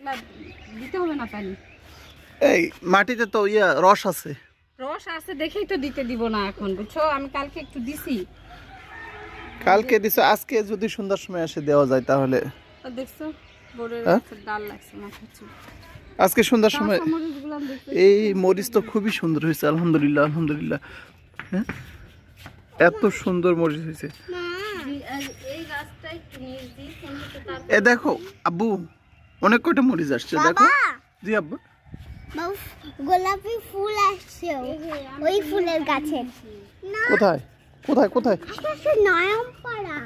পাতলা দিতে হবে না পানি। এই মাটিতে তো রস আছে। রস আছে দেখেই তো দিতে দিব না এখন, বুঝছো? আমি কালকে একটু দিছি। কালকে দিছো, আজকে যদি সন্ধ্যার সময় এসে দেওয়া যায় তাহলে। দেখছো বোরের গাছে ডাল লাগছে মাথা চুল। আজকে সন্ধ্যার সময় এই মরিচ তো খুবই সুন্দর হয়েছে, আলহামদুলিল্লাহ আলহামদুলিল্লাহ। হ্যাঁ, এত সুন্দর মরিচ হয়েছে। এ দেখো আব্বু, অনেক কয়টা মরিচ আসছে দেখো। জি আব্বু, গোলাপি ফুল আসছে ওই ফুলের গাছে। কোথায় কোথায় কোথায় নয়নপাড়া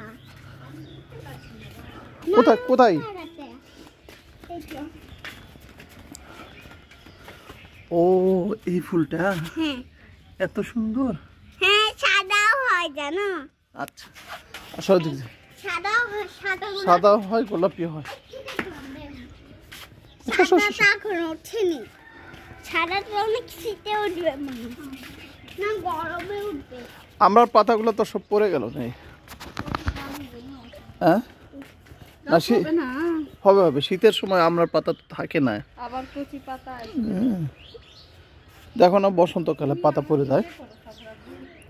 কোথায় কোথায়? ও এই ফুলটা এত সুন্দর। হ্যাঁ, সাদাও হয় জানো। আচ্ছা, আসলে দেখছি সাদা হয়, গোলাপি হয়। এখন ওঠেনি, সাদাটা অনেক শীতে উঠবে না, গরমে উঠবে। আমার পাতাগুলো তো সব পড়ে গেল না। হ্যাঁ না, হবে হবে, শীতের সময় আমরার পাতা তো থাকে না। আবার কচি পাতা দেখো না, বসন্তকালে পাতা পড়ে যায়,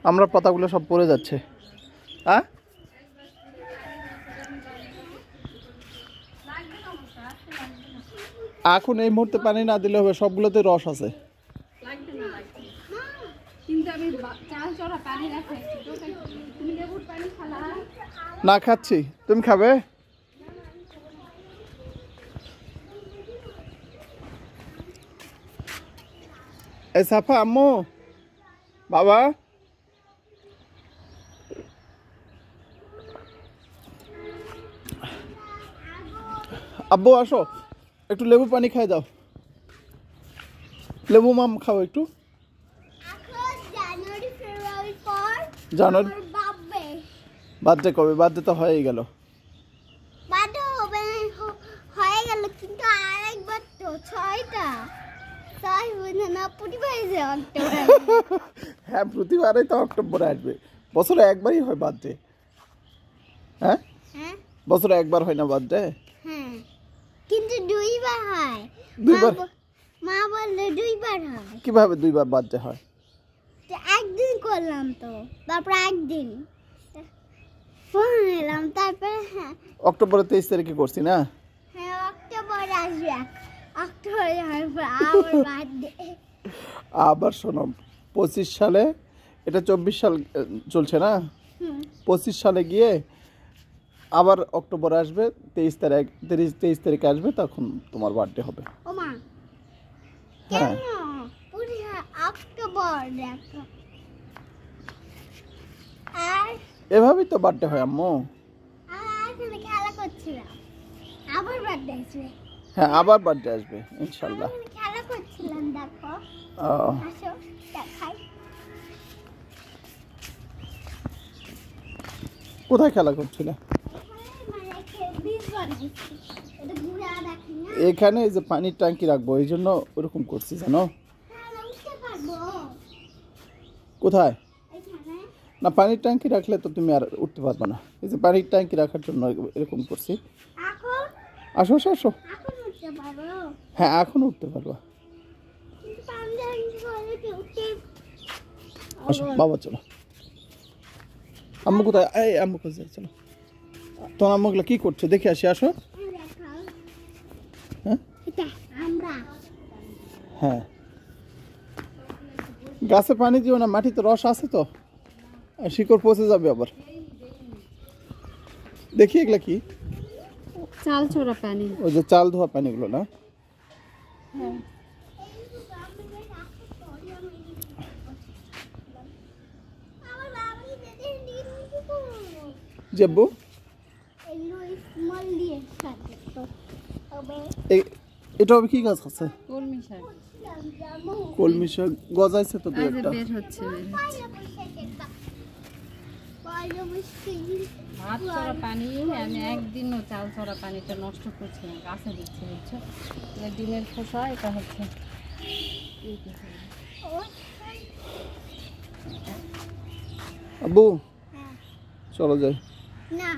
আমরার পাতাগুলো সব পড়ে যাচ্ছে। হ্যাঁ, এখন এই মুহূর্তে পানি না দিলে হবে, সবগুলোতে রস আছে। না খাচ্ছি, তুমি খাবে? এই সাফা আম্মু, বাবা, আব্বু আসো, একটু লেবু পানি খাই দাও। লেবু মাম খাও একটু। জানুয়ারি বার্থডে কবে? বার্থডে তো হয়ে গেল। কিন্তু আরেকবার তো 6টা হ্যাঁ, প্রতিবারই তো অক্টোবরে আসবে, বছরে একবারই হয় বার্থডে। হ্যাঁ, বছরে একবার হয় না বার্থডে? হ্যাঁ, কিন্তু 2বার হয়। 2বার? মা বললে 2বার হয়। কিভাবে 2বার বার্থডে হয়? একদিন করলাম তো, তারপর একদিন এলাম, তারপর অক্টোবরের 23 তারিখে করছি না? হ্যাঁ, অক্টোবর আসবে, অক্টোবরে আবার বার্থডে। আবার শোনো, 25 সালে, এটা 24 সাল চলছে না, 25 সালে গিয়ে আবার অক্টোবর আসবে, 23 তারিখে আসবে, তখন তোমার বার্থডে হবে। ও মা, হ্যাঁ, পুরো অক্টোবর দেখো। আর এভাবেই তো বার্থডে হয় আম্মু। এখানে খেলা করছিলাম, আবার বার্থডে আসবে। হ্যাঁ, আবার বার্থডে আসবে ইনশাআল্লাহ। খেলা করছিলাম দেখো। আসো দেখাই। কোথায় খেলা করছিলে? এখানে এই যে পানির ট্যাঙ্কি রাখবো, এই জন্য ওরকম করছি জানো। কোথায়? না, পানির ট্যাঙ্কি রাখলে তো তুমি আর উঠতে পারবে না, এই যে পানির ট্যাঙ্কি রাখার জন্য এরকম করছি। আসো আসো আসো। হ্যাঁ, এখন উঠতে পারবা। আসো বাবা, চলো। আম্মু কোথায়? এই আম্মু কোথায়? চলো, তোমার আম্মুগুলো কি করছো দেখে আসি, আসো। হ্যাঁ হ্যাঁ, গাছে পানি দিও না, মাটিতে রস আছে তো, শিকড় পচে যাবে আবার। দেখি এগুলা কি? চাল ছোড়া পানি। ওই যে চাল ধোয়া পানিগুলো না? হ্যাঁ, জেব্বু, এটা হবে কি গাছ আছে? কলমি শাক। কলমি শাক গজাইছে তো একটা। বের হচ্ছে। ভাত ছড়া পানি আমি একদিনও চাল ছড়া পানিটা নষ্ট করছি না, গাছে দিচ্ছি, বুঝছো? ডিমের খোসা, এটা হচ্ছে। আব্বু চলো যাই। না।